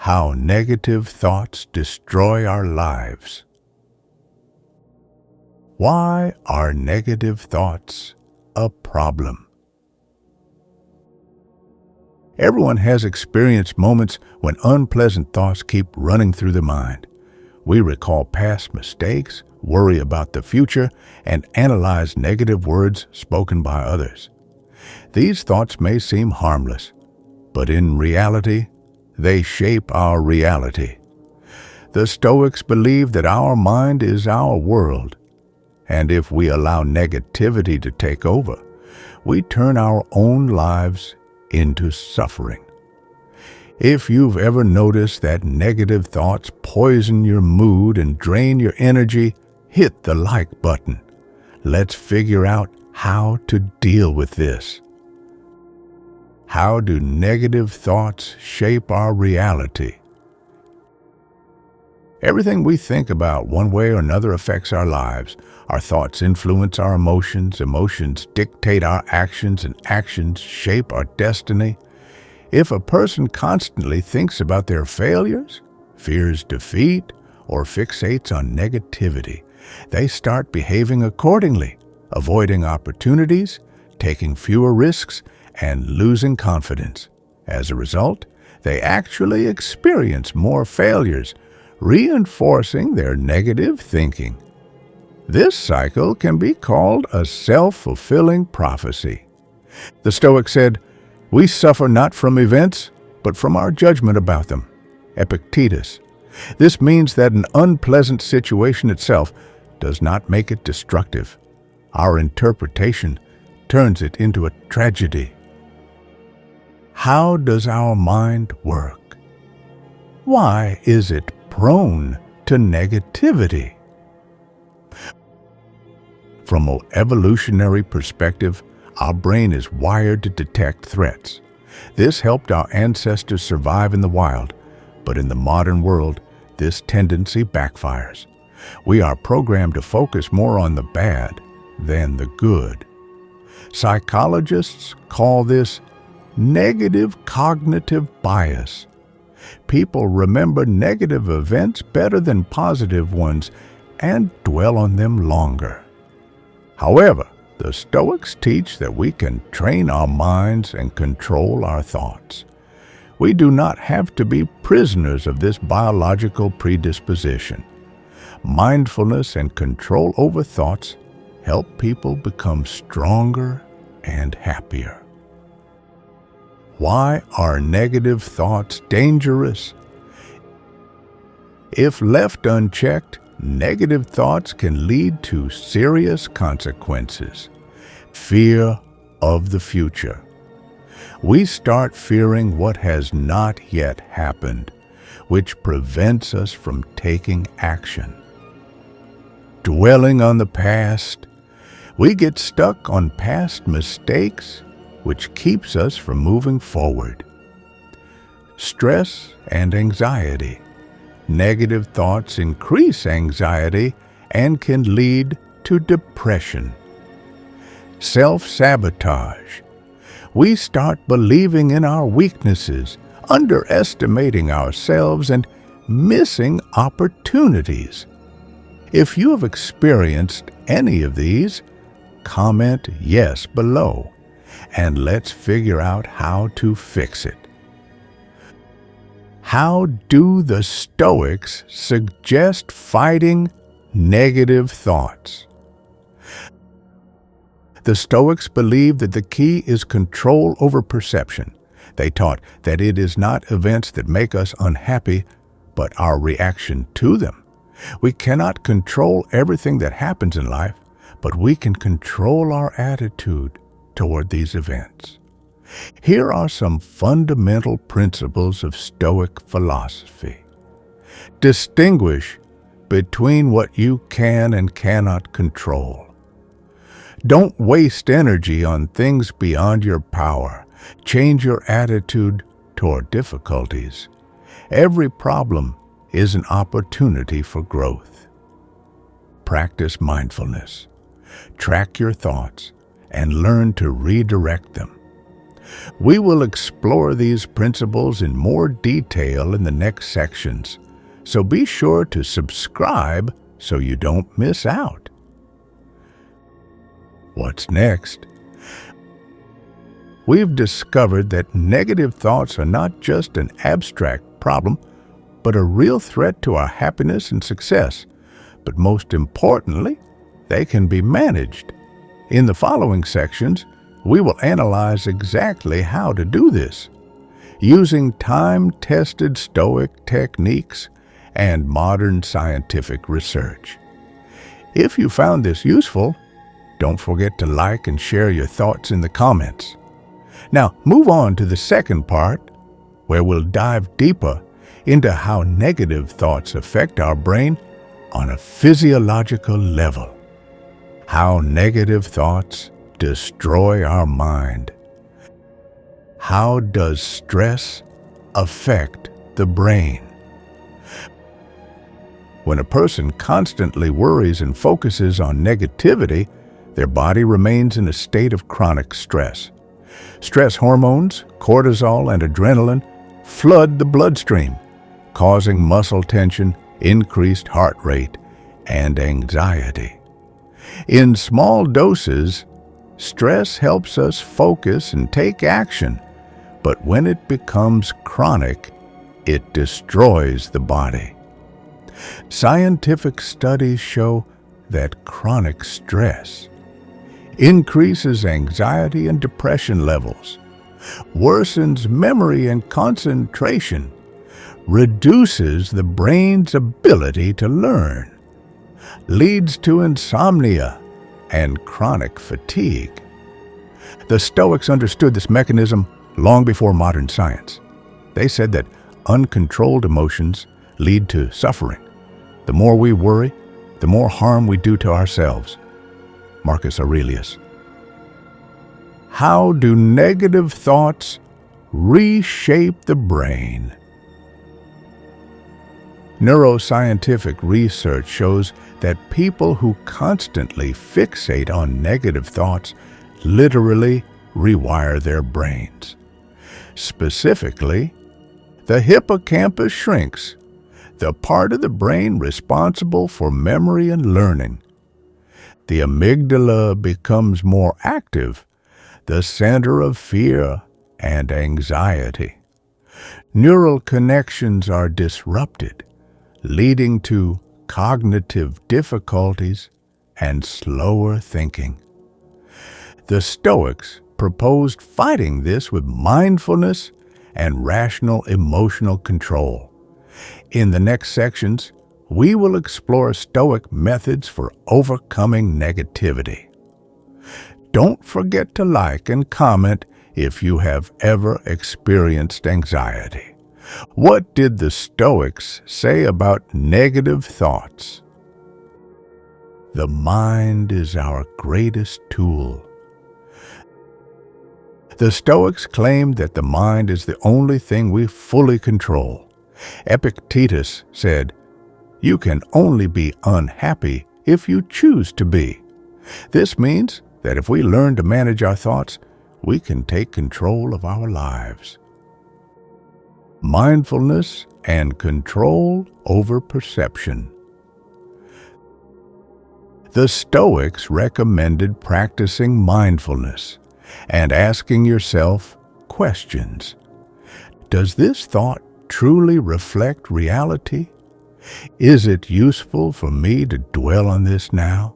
How negative thoughts destroy our lives. Why are negative thoughts a problem? Everyone has experienced moments when unpleasant thoughts keep running through the mind. We recall past mistakes, worry about the future, and analyze negative words spoken by others. These thoughts may seem harmless, but in reality, they shape our reality. The Stoics believe that our mind is our world, and if we allow negativity to take over, we turn our own lives into suffering. If you've ever noticed that negative thoughts poison your mood and drain your energy, hit the like button. Let's figure out how to deal with this. How do negative thoughts shape our reality? Everything we think about one way or another affects our lives. Our thoughts influence our emotions, emotions dictate our actions, and actions shape our destiny. If a person constantly thinks about their failures, fears defeat, or fixates on negativity, they start behaving accordingly, avoiding opportunities, taking fewer risks, and losing confidence. As a result, they actually experience more failures, reinforcing their negative thinking. This cycle can be called a self-fulfilling prophecy. The Stoic said, "We suffer not from events, but from our judgment about them." Epictetus. This means that an unpleasant situation itself does not make it destructive. Our interpretation turns it into a tragedy. How does our mind work? Why is it prone to negativity? From an evolutionary perspective, our brain is wired to detect threats. This helped our ancestors survive in the wild, but in the modern world, this tendency backfires. We are programmed to focus more on the bad than the good. Psychologists call this negative cognitive bias. People remember negative events better than positive ones and dwell on them longer. However, the Stoics teach that we can train our minds and control our thoughts. We do not have to be prisoners of this biological predisposition. Mindfulness and control over thoughts help people become stronger and happier. Why are negative thoughts dangerous? If left unchecked, negative thoughts can lead to serious consequences. Fear of the future. We start fearing what has not yet happened, which prevents us from taking action. Dwelling on the past. We get stuck on past mistakes, which keeps us from moving forward. Stress and anxiety. Negative thoughts increase anxiety and can lead to depression. Self-sabotage. We start believing in our weaknesses, underestimating ourselves, and missing opportunities. If you have experienced any of these, comment yes below, and let's figure out how to fix it. How do the Stoics suggest fighting negative thoughts? The Stoics believed that the key is control over perception. They taught that it is not events that make us unhappy, but our reaction to them. We cannot control everything that happens in life, but we can control our attitude toward these events. Here are some fundamental principles of Stoic philosophy. Distinguish between what you can and cannot control. Don't waste energy on things beyond your power. Change your attitude toward difficulties. Every problem is an opportunity for growth. Practice mindfulness. Track your thoughts and learn to redirect them. We will explore these principles in more detail in the next sections, so be sure to subscribe so you don't miss out. What's next? We've discovered that negative thoughts are not just an abstract problem, but a real threat to our happiness and success. But most importantly, they can be managed. In the following sections, we will analyze exactly how to do this, using time-tested Stoic techniques and modern scientific research. If you found this useful, don't forget to like and share your thoughts in the comments. Now, move on to the second part, where we'll dive deeper into how negative thoughts affect our brain on a physiological level. How negative thoughts destroy our mind. How does stress affect the brain? When a person constantly worries and focuses on negativity, their body remains in a state of chronic stress. Stress hormones, cortisol, and adrenaline flood the bloodstream, causing muscle tension, increased heart rate, and anxiety. In small doses, stress helps us focus and take action, but when it becomes chronic, it destroys the body. Scientific studies show that chronic stress increases anxiety and depression levels, worsens memory and concentration, reduces the brain's ability to learn, leads to insomnia and chronic fatigue. The Stoics understood this mechanism long before modern science. They said that uncontrolled emotions lead to suffering. The more we worry, the more harm we do to ourselves. Marcus Aurelius. How do negative thoughts reshape the brain? Neuroscientific research shows that people who constantly fixate on negative thoughts literally rewire their brains. Specifically, the hippocampus shrinks, the part of the brain responsible for memory and learning. The amygdala becomes more active, the center of fear and anxiety. Neural connections are disrupted, leading to cognitive difficulties and slower thinking. The Stoics proposed fighting this with mindfulness and rational emotional control. In the next sections, we will explore Stoic methods for overcoming negativity. Don't forget to like and comment if you have ever experienced anxiety. What did the Stoics say about negative thoughts? The mind is our greatest tool. The Stoics claimed that the mind is the only thing we fully control. Epictetus said, "You can only be unhappy if you choose to be." This means that if we learn to manage our thoughts, we can take control of our lives. Mindfulness and control over perception. The Stoics recommended practicing mindfulness and asking yourself questions. Does this thought truly reflect reality? Is it useful for me to dwell on this now?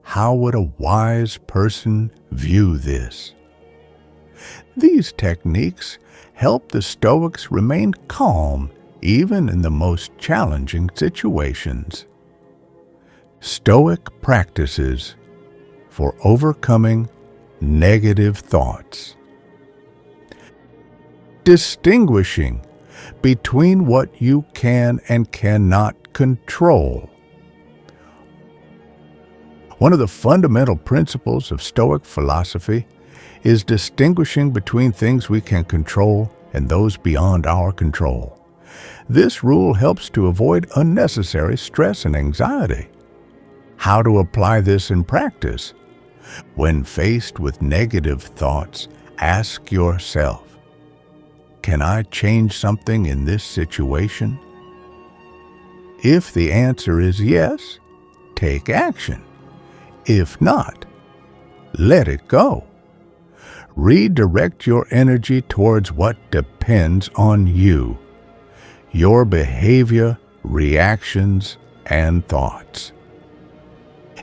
How would a wise person view this? These techniques help the Stoics remain calm even in the most challenging situations. Stoic practices for overcoming negative thoughts. Distinguishing between what you can and cannot control. One of the fundamental principles of Stoic philosophy is distinguishing between things we can control and those beyond our control. This rule helps to avoid unnecessary stress and anxiety. How to apply this in practice? When faced with negative thoughts, Ask yourself, can I change something in this situation? If the answer is yes, take action. If not, let it go. Redirect your energy towards what depends on you, your behavior, reactions, and thoughts.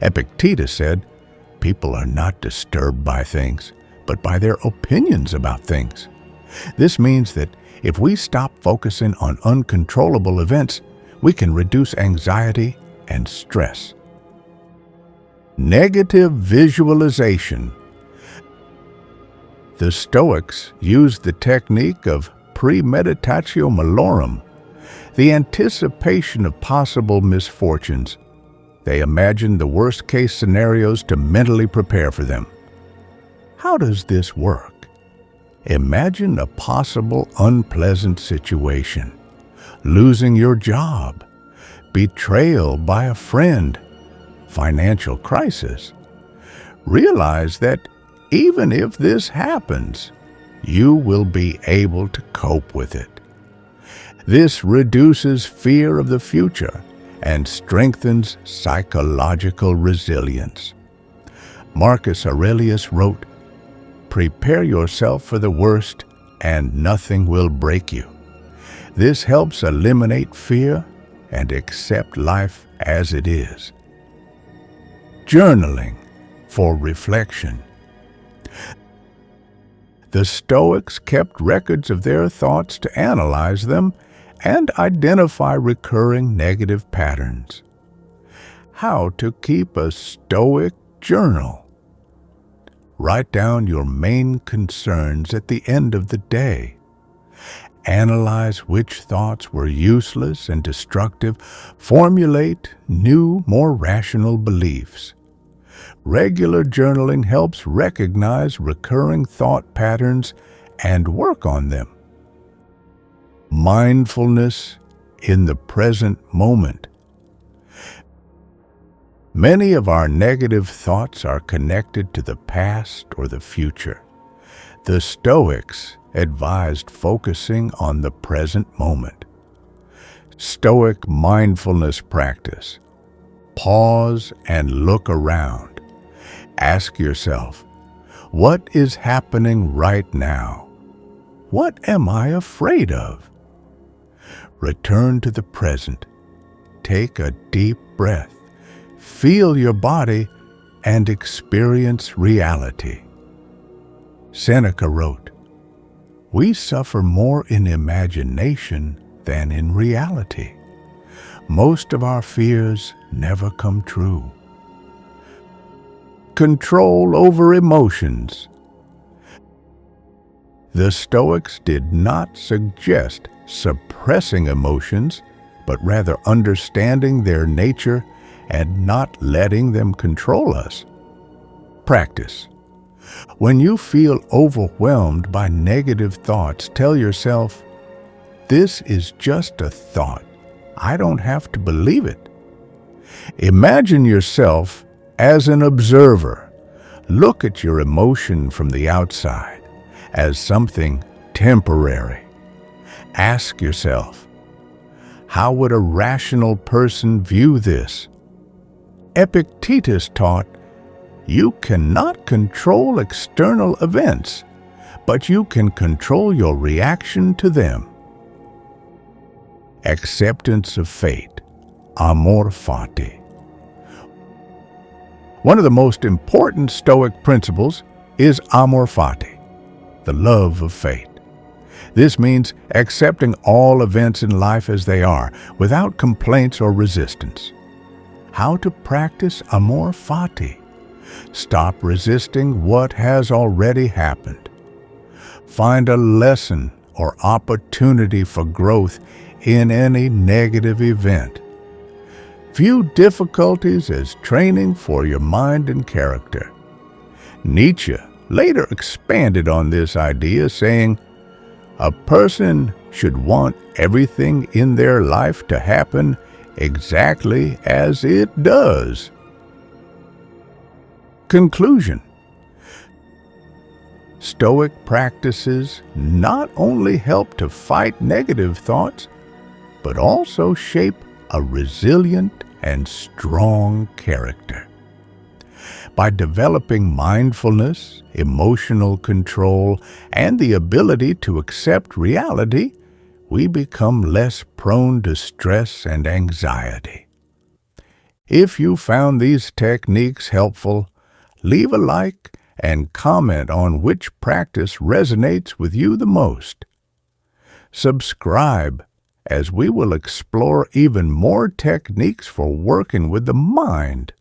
Epictetus said, people are not disturbed by things, but by their opinions about things. This means that if we stop focusing on uncontrollable events, we can reduce anxiety and stress. Negative visualization. The Stoics used the technique of premeditatio malorum, the anticipation of possible misfortunes. They imagined the worst-case scenarios to mentally prepare for them. How does this work? Imagine a possible unpleasant situation: losing your job, betrayal by a friend, financial crisis. Realize that even if this happens, you will be able to cope with it. This reduces fear of the future and strengthens psychological resilience. Marcus Aurelius wrote, "Prepare yourself for the worst, and nothing will break you." This helps eliminate fear and accept life as it is. Journaling for reflection. The Stoics kept records of their thoughts to analyze them and identify recurring negative patterns. How to keep a Stoic journal. Write down your main concerns at the end of the day. Analyze which thoughts were useless and destructive. Formulate new, more rational beliefs. Regular journaling helps recognize recurring thought patterns and work on them. Mindfulness in the present moment. Many of our negative thoughts are connected to the past or the future. The Stoics advised focusing on the present moment. Stoic mindfulness practice. Pause and look around. Ask yourself, what is happening right now? What am I afraid of? Return to the present. Take a deep breath. Feel your body and experience reality. Seneca wrote, "We suffer more in imagination than in reality. Most of our fears never come true." Control over emotions. The Stoics did not suggest suppressing emotions, but rather understanding their nature and not letting them control us. Practice. When you feel overwhelmed by negative thoughts, tell yourself, "This is just a thought. I don't have to believe it." Imagine yourself as an observer. Look at your emotion from the outside as something temporary. Ask yourself, how would a rational person view this? Epictetus taught, you cannot control external events, but you can control your reaction to them. Acceptance of fate, amor fati. One of the most important Stoic principles is amor fati, the love of fate. This means accepting all events in life as they are, without complaints or resistance. How to practice amor fati? Stop resisting what has already happened. Find a lesson or opportunity for growth in any negative event. View difficulties as training for your mind and character. Nietzsche later expanded on this idea, saying, "A person should want everything in their life to happen exactly as it does." Conclusion. Stoic practices not only help to fight negative thoughts, but also shape a resilient and strong character. By developing mindfulness, emotional control, and the ability to accept reality, we become less prone to stress and anxiety. If you found these techniques helpful, leave a like and comment on which practice resonates with you the most. Subscribe, as we will explore even more techniques for working with the mind